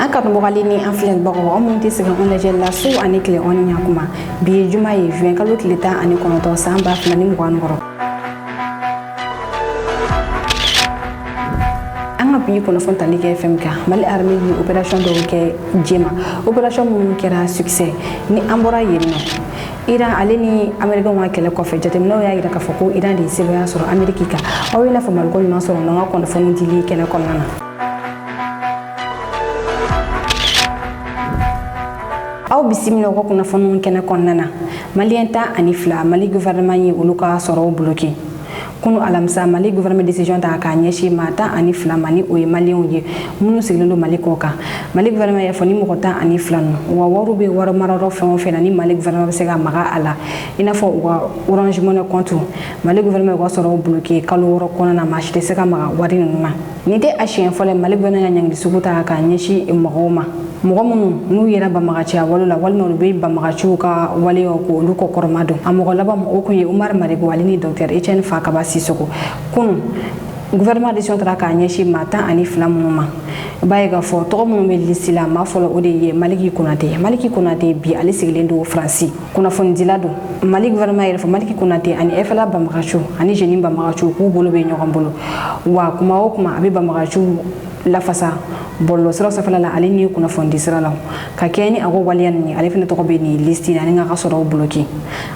an ka mɔgɔli ni an filɛ bagaw an mun tɛ se ka an lajɛ la su ani tile on ɲa kuma bi ye juma ye juin kalo tile 19 san 2026 an ka bi kunnafoni tali kɛ fɛn kan Mali armée ye opération dɔw kɛ Jema opération mun kɛra succès ni an bɔra yen nɔ Iran ale ni Américain ka kɛlɛ kɔfɛ jateminɛw y'a yira k'a fɔ ko Iran de ye sɛbɛya sɔrɔ Amérique kan aw ye lafaamuya ko ɲuman sɔrɔ n'an ka kunnafoni dili kɛnɛ kɔnɔna na. Aw bisimila ko kunnafoni kɛnɛ kɔnɔna na Malien 12 Mali gouvernement ye olu ka sɔrɔw bloqué kunu alamisa Mali gouvernement décision ta ka ɲɛsi maa 12 mani o ye Maliens ye minnu sigilen don Mali kɔ kan Mali gouvernement y'a fɔ ni mɔgɔ 12 wa wariw bɛ wari marayɔrɔ fɛn o fɛn na ni Mali gouvernement bɛ se ka maga a la i n'a fɔ u ka Orange Money compte Mali gouvernement ka sɔrɔw bloqué kalo 6 kɔnɔna na maa si tɛ se ka maga wari ninnu na ni tɛ a siɲɛ fɔlɔ Mali gouvernement ya ɲangili sugu ta ka ɲɛsi mɔgɔw ma mɔgɔ minnu n'u yɛrɛ banbagaciya wale la walima olu bɛ banbagaciw ka waleyaw ko olu kɔkɔrɔma dɔn a mɔgɔ laban o kun ye Umar Marigo ale ni Dr Etienne Fakaba Sisoko kunu gouvernement décision tara ka ɲɛsi maa 12 minnu ma b'a ye k'a fɔ tɔgɔ minnu bɛ liste la maa fɔlɔ o de ye Maliki Konate bi ale sigilen don Faransi kunnafonidila don Mali gouvernement yɛrɛ fɔ Maliki Konate ani FLA banbagaciw ani Jeni banbagaciw k'u bolo bɛ ɲɔgɔn bolo wa kuma o kuma a bɛ banbagaciw lafasa bɔlɔ sira safala la ale ni kunnafoni sira la ka kɛ ni a ko waliya ni ale fana tɔgɔ bɛ ni liste la ni ka sɔrɔ bloqué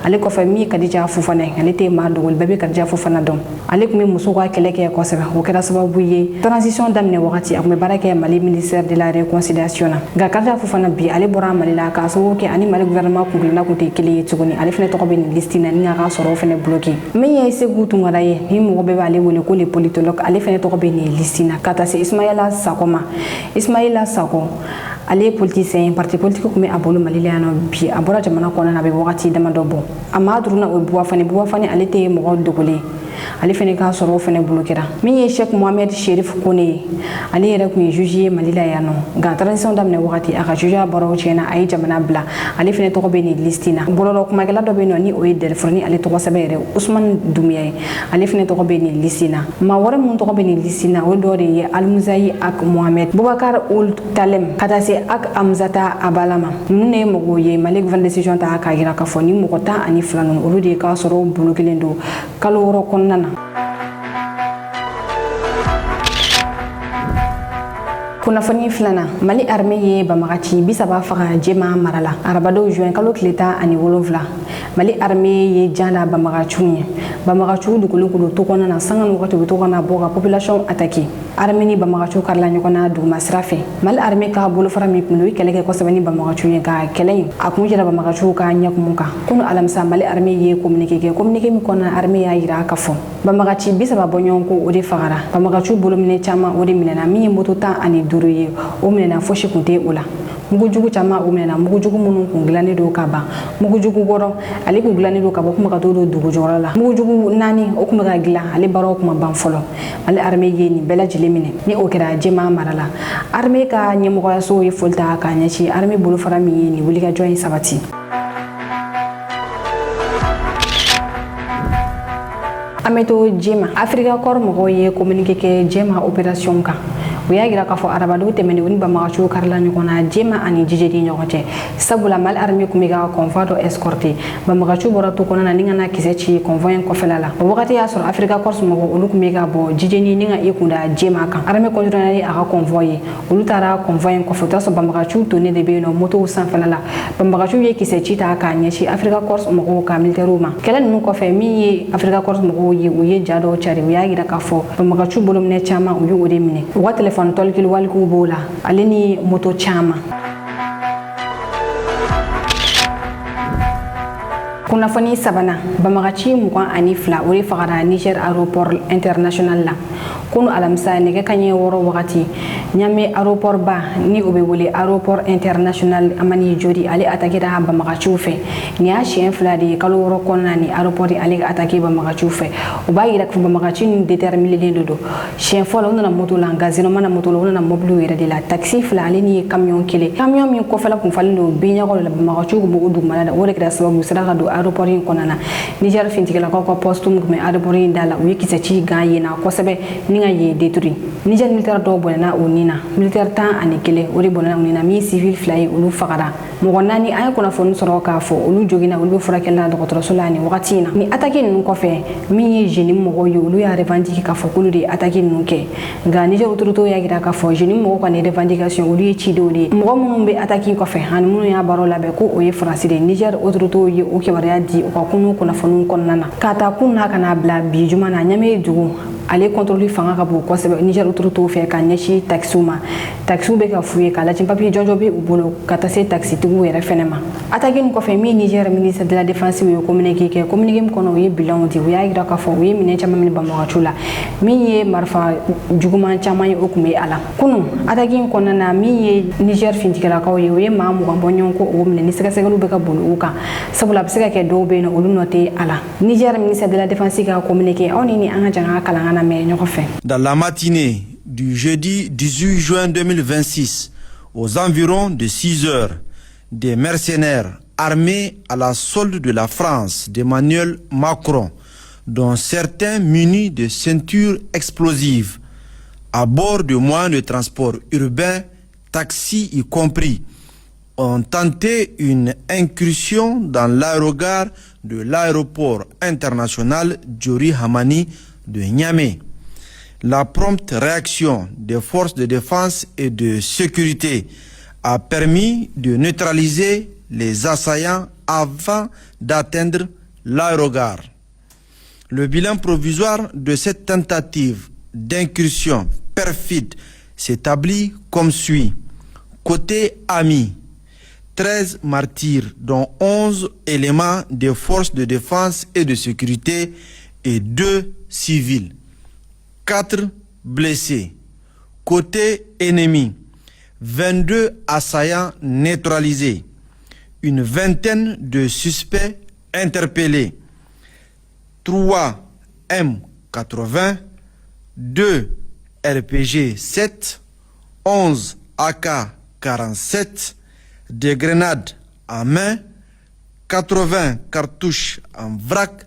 ale kɔfɛ mi Kadija Fofana ale tɛ maa dɔgɔli bɛɛ bɛ Kadija Fofana dɔn ale tun bɛ muso ka kɛlɛ kɛ kosɛbɛ o kɛra sababu ye transition daminɛ wagati a tun bɛ baara kɛ Mali ministère de la réconciliation na nka Kadija Fofana bi ale bɔra Mali la k'a sababu kɛ ani Mali gouvernement kungilenna kun tɛ kelen ye tuguni ale fana tɔgɔ bɛ ni liste la ni ka sɔrɔ fana bloqué min ye Segu Tunkara ye ni mɔgɔ bɛɛ b'ale wele ko le politologue ale fana tɔgɔ bɛ ni liste la ka taa se Ismaïla Sako ma Ismaïla Sako ale ye politicien parti politique kun bɛ a bolo Mali la yan nɔ bi a bɔra jamana kɔnɔna na a bɛ wagati damadɔ bɔ a ma duruna o Buwafani ale tɛ mɔgɔ dogolen ale fana ka sɔrɔ fana bloquera min ye Cheikh Mohamed Cherif Kone ye ale yɛrɛ kun ye juge ye Mali la yan nɔ nka transition daminɛ wagati a ka juge bɔraw tiɲɛna a ye jamana bila ale fana tɔgɔ bɛ ni liste la bɔlɔlɔ kumakɛla dɔ bɛ yen nɔ ni o ye Delfort ni ale tɔgɔ sɛbɛn yɛrɛ Ousmane Doumbia ye ale fana tɔgɔ bɛ ni liste la maa wɛrɛ minnu tɔgɔ bɛ ni liste la o dɔ de ye Almuzayi Ak Mohamed Boubacar Ould Talem ka taa se Ak Amzata Abalama ninnu de ye mɔgɔw ye Mali gouvernement décision ta k'a jira k'a fɔ ni mɔgɔ 12 ninnu olu de ka sɔrɔ bloquelen don kalo 6 kɔnɔna na kunnafoni filanan Mali armée ye banbagaci 30 faga Jema mara la arabadon juin kalo tile 17 Mali armée ye janda banbagaciw ye banbagaciw dugulen ko to kɔnɔna na sanga ni wagati bɛ to kana bɔ ka population attaquer armée ni banbagaciw karila ɲɔgɔn na duguma sira fɛ Mali armée ka bolofara min kun ye kɛlɛ kɛ kosɛbɛ ni banbagaciw ye ka kɛlɛ in a kun jira banbagaciw ka ɲɛkumu kan kunu alamisa Mali armée ye communiqué kɛ communiqué min kɔnɔna armée y'a yira k'a fɔ banbagaci 30 bɔ ɲɔgɔn ko o de fagara banbagaciw bolo minɛ caman o de minɛna min ye moto 15 ye o minɛna fosi kun tɛ o la mugujugu caman o minɛna mugujugu minnu kun dilannen don ka ban mugujugu wɔɔrɔ ale kun dilannen don ka bɔ kuma ka to don dugu jɔyɔrɔ la mugujugu 4 o kun bɛ ka dilan ale baaraw kuma ban fɔlɔ Mali armée ye nin bɛɛ lajɛlen minɛ ni o kɛra Jema mara la armée ka ɲɛmɔgɔyaso ye foli ta k'a ɲɛsin armée bolofara min ye nin wulikajɔ in sabati an bɛ to Jema Africa Corps mɔgɔw ye communiqué kɛ Jema opération kan u y'a yira k'a fɔ arabadenw tɛmɛnen ni banbagaciw karila ɲɔgɔn na Jema ani Jijedi ɲɔgɔn cɛ sabula Mali armée kun bɛ ka convoi dɔ escorter banbagaciw bɔra to kɔnɔna na ni ka na kisɛ ci convoi in kɔfɛla la o wagati y'a sɔrɔ Africa Corps mɔgɔw olu kun bɛ ka bɔ Jijedi ni ka i kunda Jema kan armée continuera ni a ka convoi ye olu taara convoi in kɔfɛ u t'a sɔrɔ banbagaciw tonnen de bɛ yen nɔ motow sanfɛla la banbagaciw ye kisɛ ci ta k'a ɲɛsin Africa Corps mɔgɔw ka militaires ma kɛlɛ ninnu kɔfɛ min ye Africa Corps mɔgɔw ye u ye ja dɔw cari u y'a yira k'a fɔ banbagaciw bolo minɛ caman u ye o de minɛ u ka téléphone tɔlikili walikuw b'o la ale ni moto caman kunnafoni sabanan banbagaci 22 o de fagara Niger aéroport international la kunu alamisa nɛgɛ kaɲɛ 6 wagati Niamey aéroport ba ni o bɛ wele aéroport international Amani Jodi ale attaquera banbagaciw fɛ ni y'a siɲɛ 2 de ye kalo 6 kɔnɔna ni aéroport ale ka attaquer banbagaciw fɛ o b'a yira ko banbagaci ninnu déterminés de don siɲɛ fɔlɔ u nana moto la gazino mana moto la u nana mobiliw yɛrɛ de la taxi 2 ale ni camion 1 camion min kɔfɛla kun falen don biɲɛgɔn la banbagaciw kun b'o dugumana la o de kɛra sababu sera ka don aéroport in konana Niger fintigela ko postum gume aéroport in dala u yiki ci ga yena ko sebe ninga ye détruit Niger militaire do bonana unina militaire ta anikele ori bonana unina mi civil fly ulu fakara mo gonani ay ko na fon soro ka fo ulu jogina ulu furakela do ko solani wakatina ni attaquer nun ko fe mi jeni mo yo ulu ya revendiquer ka fo kulu de attaquer nun ke ga Niger autorité ya gira ka fo jeni mo ko ne revendication ulu ci do de mo mun be attaquer ko fe han mun ya baro labe ko o ye France de Niger autorité ye o ke bari di o ka kunu ko na fonu kon nana kata kunna kana bla bi juma na nyame dugu ale contrôle fanga ka bo ko sebe Niger autorité fe ka nyashi taxuma taxu be ka fuye kala tin papier jonjo be ubolo kata se taxi tugu yere fenema attaquer ko fe mi Niger ministre de la défense yo communiquer ko no ye bilan di ya gira ka fo ye minen chama min ba mo chula mi ye marfa juguma chama ye okume ala kunu attaquer ko na mi ye Niger fintikela ka ye ma mo bonyon ko o minen ni sega sega lu be ka bolu uka sabula bisega ke do be no olu note ala Niger ministre de la défense ka communiquer on ni anga janga kala ngana me nyoko fe. Dans la matinée du jeudi 18 juin 2026 aux environs de 6 heures, des mercenaires armés à la solde de la France d'Emmanuel Macron, dont certains munis de ceintures explosives, à bord de moyens de transport urbain, taxis y compris, ont tenté une incursion dans l'aérogare de l'aéroport international Diori Hamani de Niamey. La prompte réaction des forces de défense et de sécurité a permis de neutraliser les assaillants avant d'atteindre l'aérogare. Le bilan provisoire de cette tentative d'incursion perfide s'établit comme suit. Côté ami, 13 martyrs, dont 11 éléments des forces de défense et de sécurité et 2 civils. 4 blessés. Côté ennemi, 22 assaillants neutralisés. Une vingtaine de suspects interpellés. 3 M80, 2 RPG-7, 11 AK-47, des grenades en main, 80 cartouches en vrac,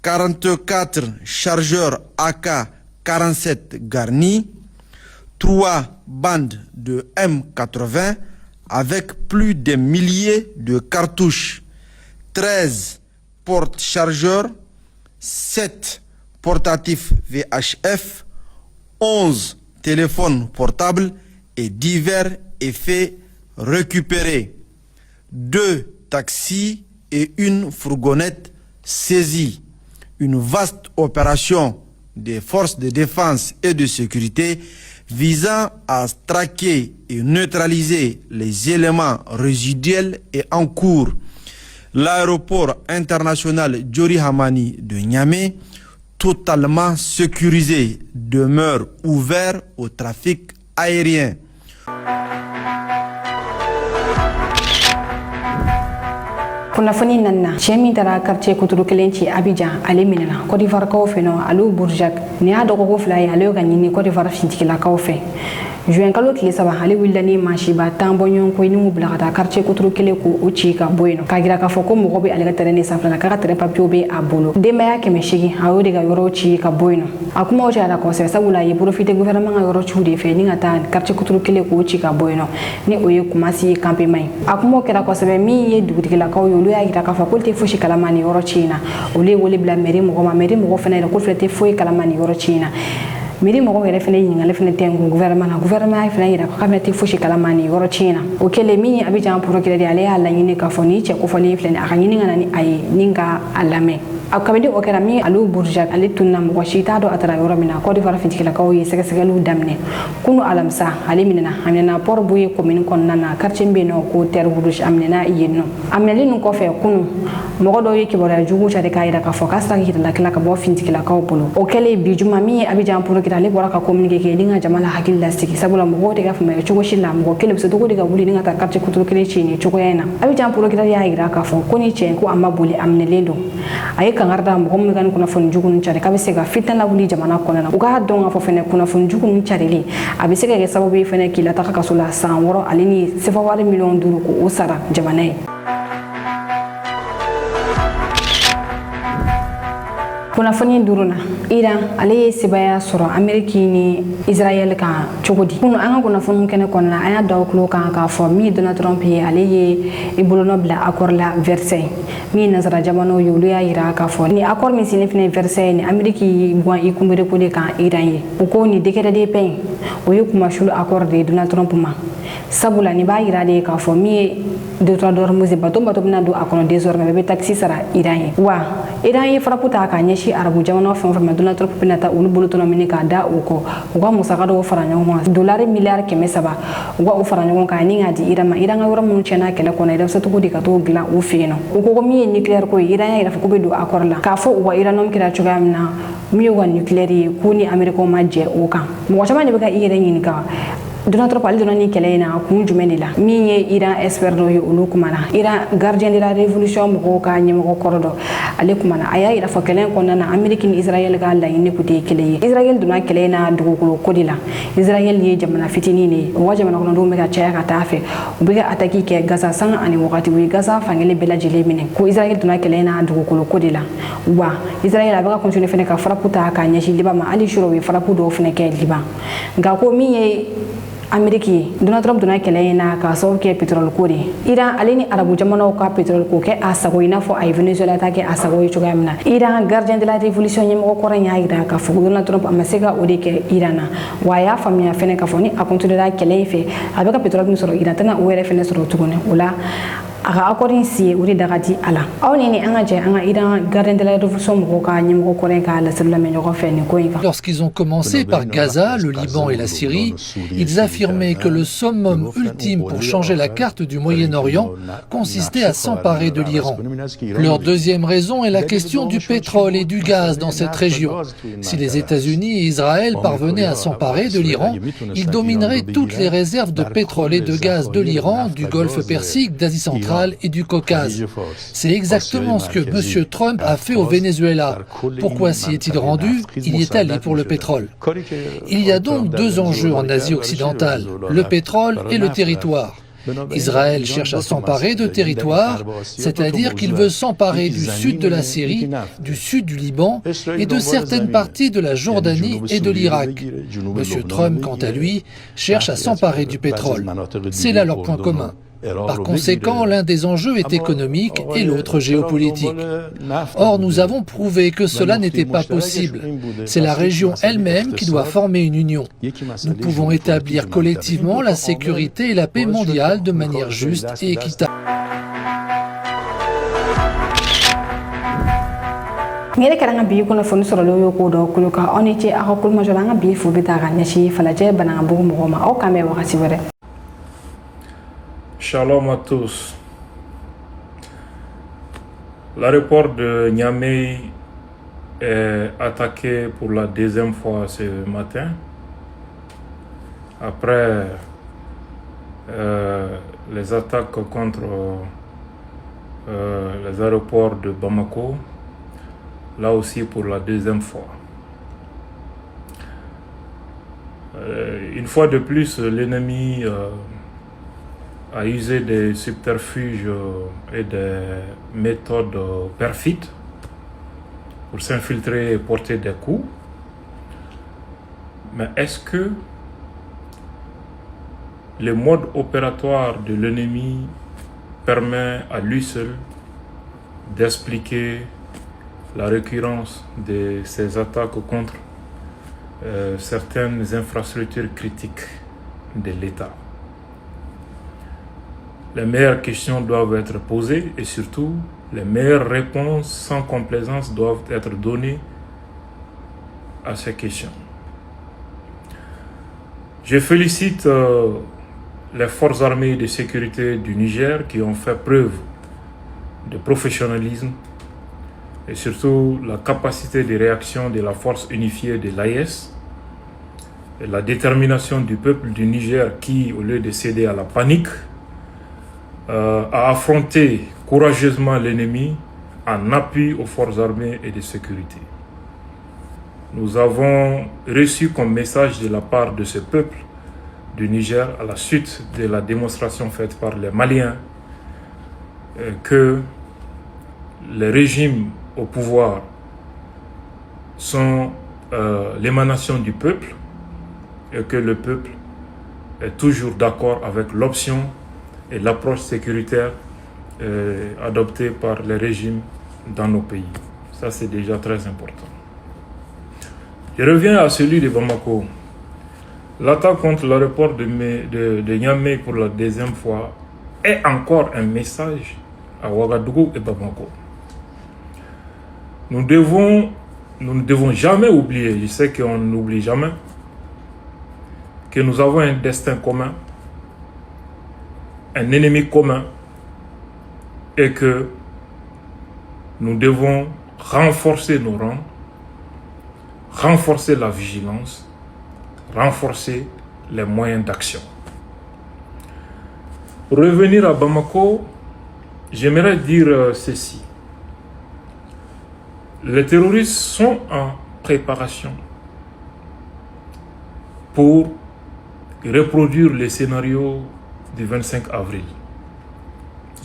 44 chargeurs AK-47 garnis, 3 bandes de M80 avec plus de milliers de cartouches, 13 porte-chargeurs, 7 portatifs VHF, 11 téléphones portables et divers effets récupérés, 2 taxis et une fourgonnette saisie. Une vaste opération des forces de défense et de sécurité visant à traquer et neutraliser les éléments résiduels et en cours. L'aéroport international Diori Hamani de Niamey, totalement sécurisé, demeure ouvert au trafic aérien. Kunafoni nanna chemi tara quartier kuturu kelenci Abidjan ale minena Côte d'Ivoire kaw fe no alu Bourjak ni ado ko fly ale ga nyini Côte d'Ivoire fintikila kaw fe juin kalo kile saba ale wildani mashiba tambo nyon ko ni mu blagata quartier kuturu kele ko uchi ka boyno ka gira ka foko mo gobe ale ga terene safla ka tere papio be abolo de maya keme shigi hawo de ga yoro chi ka boyno akuma o jara ko se sabula yi profiter gouvernement ga yoro chu de fe ni ngata quartier kuturu kele ko uchi ka boyno ni oye kumasi campe mai akuma kera ko sebe mi ye dugutikila kaw yo ya gira ka foko te fushi kalamani yoro china ole wole bla meri mo fena ko flete foi kalamani yoro china miri mo yere fene yinga le fene tengu gouvernement fene yira ko kamete fushi kalamani yoro china o kele mi Abidjan pour kele ale ala yini ka foni che ko foni fene aka yini ngana ni ay ninga alame akabedi o kera mi alu Bourjak ale tunna mo shita do atara yoro mina Côte d'Ivoire fintikila kaw yi sega sega lu damne kunu alamsa ale minena amena por buye commune kon nana quartier mbeno ko ter Bourjak amena yinno ameli nu ko fe kunu mo do yiki bora jugu cha de kayida ka fokas ta ki la kala ka bo fintikila kaw bolo o kele bi juma mi Abidjan pour ale bora ka communiquer ke linga jamala hakil lastiki sabula mo te ga fama chugo shilla mo kele so dogo diga buli linga ta quartier kuturu kele chini chugo yana Abidjan pour kita ya ira ka fo koni chen ko amma buli amne lendo ay ka ngarda mo gommi gan kuna fon jugun chare ka be sega fitan la buli jamana kona na uga don afo fene kuna fon jugun chare li abi sega ke sababu fene kila ta ka sula san woro alini sefa wari million duru ko usara jamana kunnafoni duruna Iran ale ye sebaya sɔrɔ Ameriki ni Israel kan cogo di kunu an ka kunnafoni kɛnɛ kɔnɔna an y'a da o tulo kan k'a fɔ min Donald Trump ye ale ye i bolonɔ bila accord la Versailles min nazara jamanaw ye olu y'a yira k'a fɔ ni accord min signifie fɛnɛ Versailles ni Ameriki bɔn i kunbere ko de kan Iran ye u ko ni décret de paix o ye kumashulu accord de Donald Trump ma sabula ni b'a yira de k'a fɔ min ye deutéraire d'Ormuz bato bɛna don a kɔnɔ désormais bɛɛ bɛ taxe sara Iran ye wa Iran ye farapu ta k'a ɲɛsin arabu jamana fɛn o fɛn ma Donald Trump bɛna taa olu bolo tɔnɔ minɛ k'a da u kɔ u ka musaka dɔw fara ɲɔgɔn kan dolari miliyari 300 u ka o fara ɲɔgɔn kan ni k'a di Iran ma Iran ka yɔrɔ minnu tiɲɛna kɛlɛ kɔnɔ Iran bɛ se cogo di ka t'o dilan u fɛ yen nɔ u ko min ye nucléaire ko ye Iran y'a yira k'u bɛ don accord la k'a fɔ u ka uranium kɛra cogoya min na min y'u ka nucléaire ye k'u ni Américains ma jɛ o kan mɔgɔ caman de bɛ ka i yɛrɛ ɲininka Donald Trump ale donna ni kɛlɛ in na kun jumɛn de la min ye Iran expert dɔ ye olu kumana Iran gardien de la révolution mɔgɔw ka ɲɛmɔgɔ kɔrɔ dɔ ale kumana a y'a yira fɔ kɛlɛ in kɔnɔna na Ameriki ni Israel ka laɲini kun tɛ kelen ye Israel donna kɛlɛ in na dugukolo ko de la Israel ye jamana fitinin de ye o ka jamana kɔnɔdenw bɛ ka caya ka taa fɛ u bɛ ka attaque kɛ Gaza sanga ani wagati u ye Gaza fankelen bɛɛ lajɛlen minɛ ko Israel donna kɛlɛ in na dugukolo ko de la wa Israel a bɛ ka continuer fɛnɛ ka frappe ta k'a ɲɛsin Liban ma hali sura u ye frappe dɔw fɛnɛ kɛ Liban nka ko min ye Ameriki Donald Trump donna kɛlɛ in na k'a sababu kɛ pétrole ko de Iran ale ni arabu jamanaw ka pétrole ko kɛ a sago i n'a fɔ a ye Venezuela ta kɛ a sago ye cogoya min na Iran gardien de la révolution ɲɛmɔgɔ kɔrɔ in y'a yira k'a fɔ Donald Trump a ma se ka o de kɛ Iran na wa a y'a faamuya fɛnɛ k'a fɔ ni a continuera kɛlɛ in fɛ a bɛ ka pétrole min sɔrɔ Iran tɛna o yɛrɛ fɛnɛ sɔrɔ tuguni o la a ka accord in si o de daga di a la aw ni an ka jɛ an ka Iran gardien de la révolution mɔgɔw ka ɲɛmɔgɔ kɔrɔ in ka laseli lamɛn ɲɔgɔn fɛ nin ko in kan. Lorsqu'ils ont commencé par Gaza, le Liban et la Syrie, ils affirmaient que le summum ultime pour changer la carte du Moyen-Orient consistait à s'emparer de l'Iran. Leur deuxième raison est la question du pétrole et du gaz dans cette région. Si les États-Unis et Israël parvenaient à s'emparer de l'Iran, ils domineraient toutes les réserves de pétrole et de gaz de l'Iran, du Golfe Persique, d'Asie centrale et du Caucase. C'est exactement ce que M. Trump a fait au Venezuela. Pourquoi s'y est-il rendu? Il y est allé pour le pétrole. Il y a donc deux enjeux en Asie occidentale, le pétrole et le territoire. Israël cherche à s'emparer de territoires, c'est-à-dire qu'il veut s'emparer du sud de la Syrie, du sud du Liban et de certaines parties de la Jordanie et de l'Irak. M. Trump, quant à lui, cherche à s'emparer du pétrole. C'est là leur point commun. Par conséquent, l'un des enjeux est économique et l'autre géopolitique. Or, nous avons prouvé que cela n'était pas possible. C'est la région elle-même qui doit former une union. Nous pouvons établir collectivement la sécurité et la paix mondiale de manière juste et équitable. ngere karanga bi ko na fonu soro lo ko do ko ka oni ci akul ma joranga bi fu bi ta ga nyashi fala je bananga bu mo ma o kame wakati wore. Shalom à tous. L'aéroport de Niamey est attaqué pour la deuxième fois ce matin. Après les attaques contre les aéroports de Bamako, là aussi pour la deuxième fois. Une fois de plus, l'ennemi a usé des subterfuges et des méthodes perfides pour s'infiltrer et porter des coups. Mais est-ce que le mode opératoire de l'ennemi permet à lui seul d'expliquer la récurrence de ces attaques contre certaines infrastructures critiques de l'État? Les meilleures questions doivent être posées et surtout, les meilleures réponses sans complaisance doivent être données à ces questions. Je félicite les forces armées de sécurité du Niger qui ont fait preuve de professionnalisme et surtout la capacité de réaction de la force unifiée de l'AES et la détermination du peuple du Niger qui, au lieu de céder à la panique, a affronté courageusement l'ennemi en appui aux forces armées et de sécurité. Nous avons reçu comme message de la part de ce peuple du Niger, à la suite de la démonstration faite par les Maliens, que les régimes au pouvoir sont l'émanation du peuple et que le peuple est toujours d'accord avec l'option et l'approche sécuritaire adoptée par les régimes dans nos pays. Ça, c'est déjà très important. Je reviens à celui de Bamako. L'attaque contre l'aéroport de Niamey pour la deuxième fois est encore un message à Ouagadougou et Bamako. Nous ne devons jamais oublier, je sais qu'on n'oublie jamais, que nous avons un destin commun, un ennemi commun, et que nous devons renforcer nos rangs, renforcer la vigilance, renforcer les moyens d'action. Pour revenir à Bamako, j'aimerais dire ceci. Les terroristes sont en préparation pour reproduire les scénarios du 25 avril.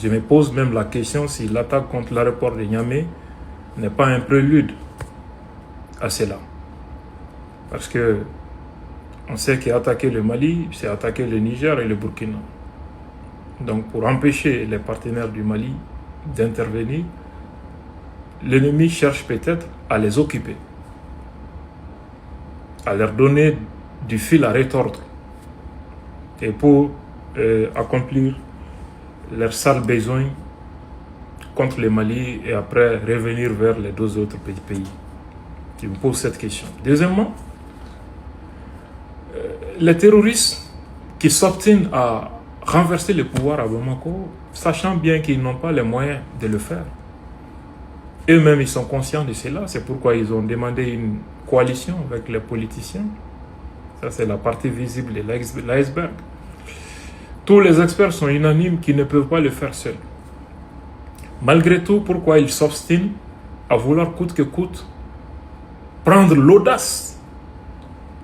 Je me pose même la question si l'attaque contre l'aéroport de Niamey n'est pas un prélude à cela. Parce que on sait qu'attaquer le Mali, c'est attaquer le Niger et le Burkina. Donc pour empêcher les partenaires du Mali d'intervenir, l'ennemi cherche peut-être à les occuper, à leur donner du fil à retordre et pour accomplir leurs sales besoins contre le Mali et après revenir vers les deux autres pays. Je me pose cette question. Deuxièmement, les terroristes qui s'obstinent à renverser le pouvoir à Bamako, sachant bien qu'ils n'ont pas les moyens de le faire. Eux-mêmes, ils sont conscients de cela. C'est pourquoi ils ont demandé une coalition avec les politiciens. Ça, c'est la partie visible de l'iceberg. Tous les experts sont unanimes qu'ils ne peuvent pas le faire seuls. Malgré tout, pourquoi ils s'obstinent à vouloir coûte que coûte prendre l'audace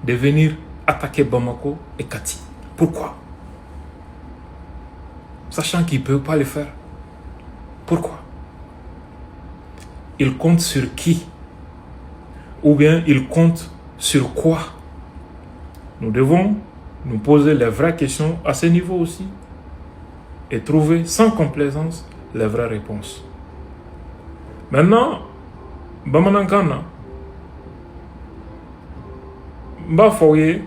de venir attaquer Bamako et Kati? Pourquoi? Sachant qu'ils ne peuvent pas le faire. Pourquoi? Ils comptent sur qui? Ou bien ils comptent sur quoi? Nous devons nous poser les vraies questions à ce niveau aussi et trouver sans complaisance les vraies réponses. Maintenant, Bamanankana, Bafoye,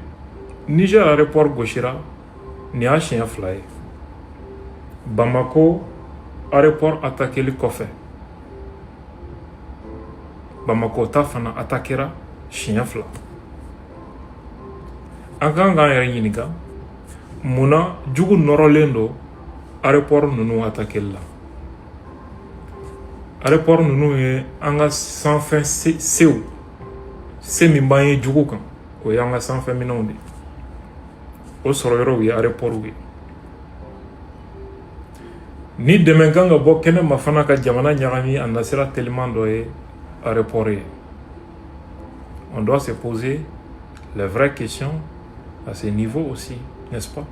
Niger aéroport Goshira, ni a chien fly. Bamako, aéroport attaqué le Kofé. Bamako tafana attaquera chien fly. Anganga yiniga, muna jugu norolendo aéroport nunu attaqué là. Aéroport nunu est anga sans fin seu. C'est mimbaye jugu kan. O yanga sans fin minonde. O sororo wi aéroport wi. Ni demenganga bo kene mafana ka jamana nyarami anasira tellement doye aéroport. On doit se poser les vraies questions à ce niveau aussi, n'est-ce pas?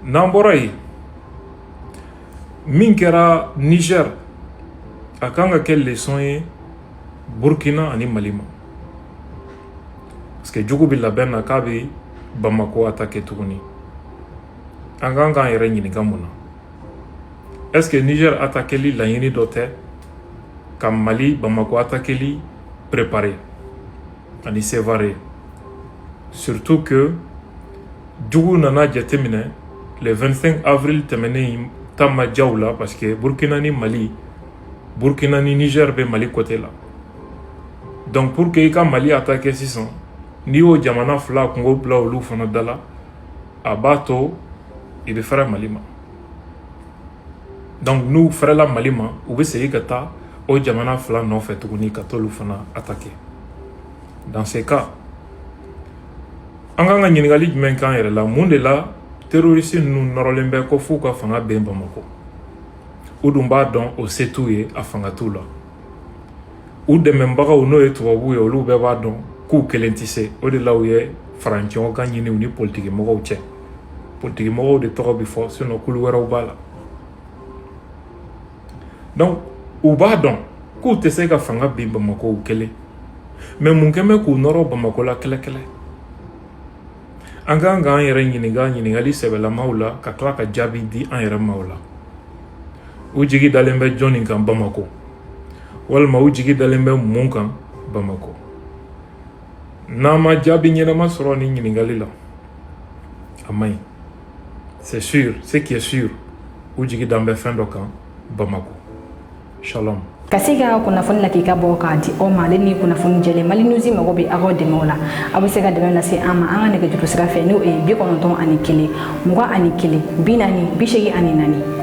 Namboraï, Minkera, Niger, akanga quelle leçon est Burkina ani Malima? Parce que Djougoubi la ben akabi Bamako attaqué Tourni. Anganga et Reni Gamona. Est-ce que Niger attaqué li la yini doté? Comme Mali, Bamako attaqué li préparé. Ani sévaré. Surtout que Djougou nana djatemine le 25 avril temene Tama Djaoula parce que Burkina ni Mali, Burkina ni Niger be Mali côté là. Donc pour que Ika Mali attaque 600, ni au Djamana Fla Congo Bla ou Loufana Dala, à Bato, il fera Malima. Donc nous, frère la Malima, ou bien c'est Kata, au Djamana Fla non fait tourner Kato Loufana attaqué. Dans ces cas, Anganga Ninigali Menkan est là, monde là, terroriste nous n'aurons ko fou ka fanga ben Bamako. Udumba don o setouye a fanga tout là. Ou de membara ou no eto ou yo lu be ba don ku kelentise o de là où ye franchon gagné ni politique mo ko politique mo de toro bi force no kulu wera ou bala. Donc ou ba don ku te se ka fanga ben Bamako ou kele mais mun kɛmɛ k'u nɔrɔ Bamako la kɛlɛ an kan k'an yɛrɛ ɲininkali sɛbɛlamaw la ka tila ka jaabi di an yɛrɛ maw la u jigi dalen bɛ jɔnni kan Bamako walima u jigi dalen bɛ mun kan Bamako n'an ma jaabi ɲɛnama sɔrɔ ni ɲininkali la a man ɲi c'est sûr ce qui est sûr u jigi dan bɛ fɛn dɔ kan Bamako shalom ka se ka kunnafoni la k'i ka bɔ k'a di aw ma ale ni kunnafoni jɛlen Mali News mago bɛ aw dɛmɛ o la aw bɛ se ka dɛmɛ lase an ma an ka nɛgɛjuru sira fɛ n'o ye 91 21 41 44